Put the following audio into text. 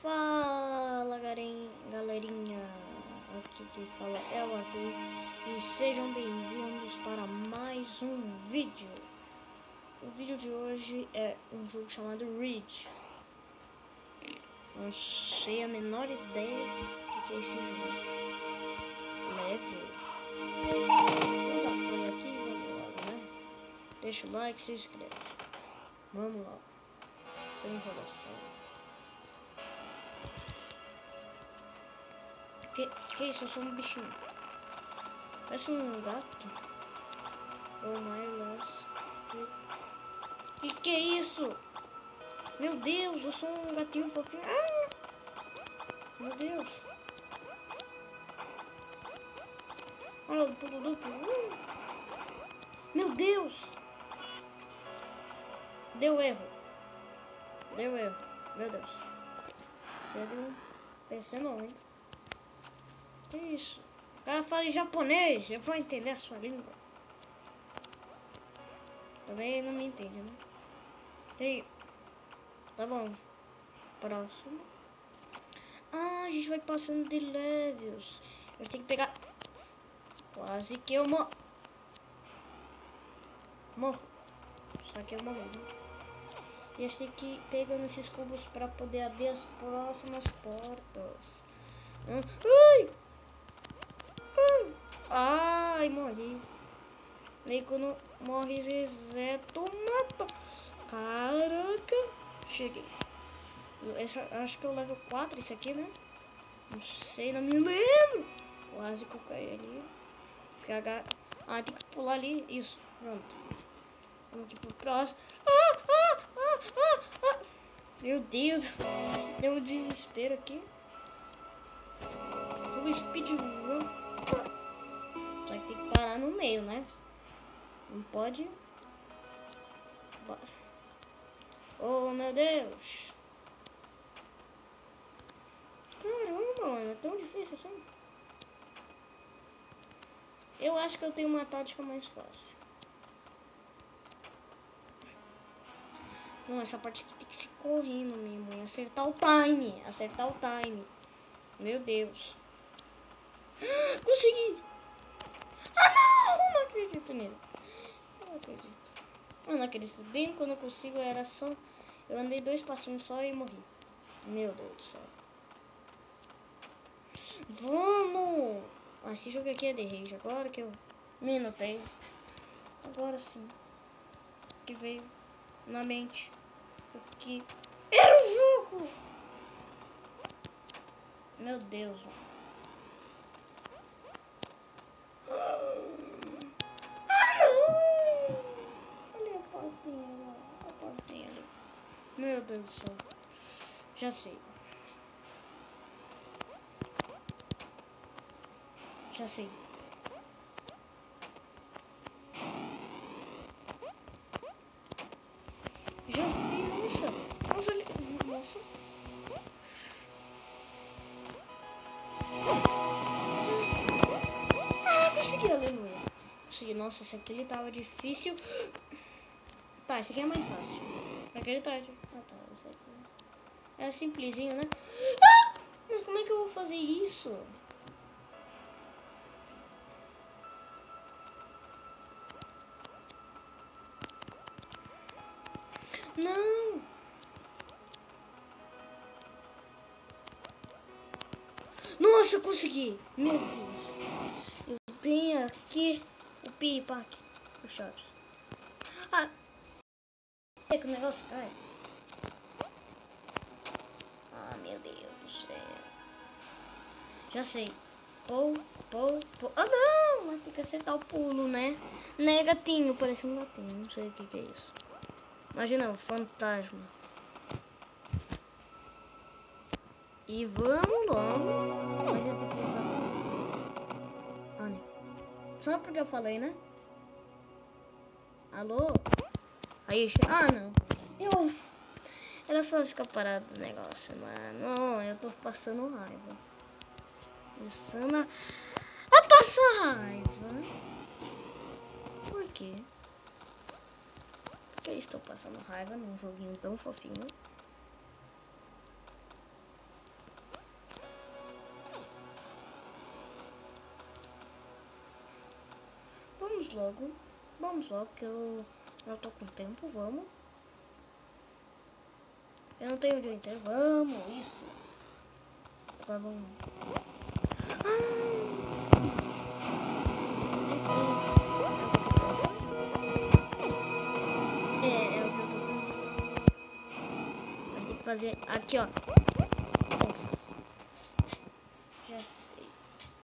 Fala galerinha, aqui quem fala é o Arthur e sejam bem-vindos para mais um vídeo. O vídeo de hoje é um jogo chamado Reach. Não sei a menor ideia do que é esse jogo. Leve. Vou dar play aqui e vamos logo, né? Deixa o like e se inscreve. Vamos logo, sem enrolação. Que isso? Eu sou um bichinho. Parece um gato. Oh my gosh. Que é isso? Meu Deus, eu sou um gatinho fofinho. Ah! Meu Deus. Olha o pulo duplo. Meu Deus. Deu erro. Deu erro. Meu Deus. Deu PC não, hein? Que isso? O cara fala em japonês. Eu vou entender a sua língua. Também não me entende, né? E aí? Tá bom. Próximo. Ah, a gente vai passando de levels. Eu tenho que pegar. Quase que eu morro. Só que eu morri, né? E eu tenho que ir pegando esses cubos para poder abrir as próximas portas. Ai! Ai, morri. E quando morre, reseta o mapa. Caraca. Cheguei. Acho que é o level 4 esse aqui, né? Não sei, não me lembro. Quase que eu caí ali. Ah, tem que pular ali. Isso, pronto. Vamos aqui pro próximo. Meu Deus. Deu um desespero aqui. Foi um speedrun. Só que tem que parar no meio, né? Não pode. Oh, meu Deus. Caramba, mano. É tão difícil assim. Eu acho que eu tenho uma tática mais fácil. Não, essa parte aqui tem que ser correndo mesmo. E acertar o time. Acertar o time. Meu Deus. Consegui. Ah, não. Não acredito nisso. Não acredito. Eu não acredito. Bem quando eu consigo era só... Eu andei 2 passinhos só e morri. Meu Deus do céu. Vamos. Esse jogo aqui é de rage. Agora que eu me notei. Agora sim. Que veio na mente. O que era o jogo. Meu Deus. Ah, não. Olha a portinha lá. A portinha ali. Meu Deus do céu. Já sei. Já sei. Já fiz. Nossa. Nossa. Ah, consegui, aleluia. Consegui. Nossa, esse aqui ele tava difícil. Tá, esse aqui é mais fácil. Aquele tá. Ah, tá. Esse aqui é simplesinho, né? Ah! Mas como é que eu vou fazer isso? Não! Nossa, eu consegui! Meu Deus! Eu tenho aqui o piripaque. O Chaves. Ah! É que o negócio cai. Ah, meu Deus do céu. Já sei. Pou. Ah, não! Mas tem que acertar o pulo, né? Né, gatinho? Parece um gatinho. Não sei o que é isso. Imagina, um fantasma. E vamos logo. Mas eu tenho que voltar. Ah, né? Só porque eu falei, né? Alô? Aí, ah, não. Era só ficar parado no negócio, mano. Eu tô passando raiva. Começando a passar raiva. Por quê? Porque eu estou passando raiva num joguinho tão fofinho. vamos logo. Vamos logo, que eu tô com tempo, vamos. Eu não tenho o dia inteiro, vamos, isso. Agora vamos. É o que eu tô pensando. Mas tem que fazer aqui, ó.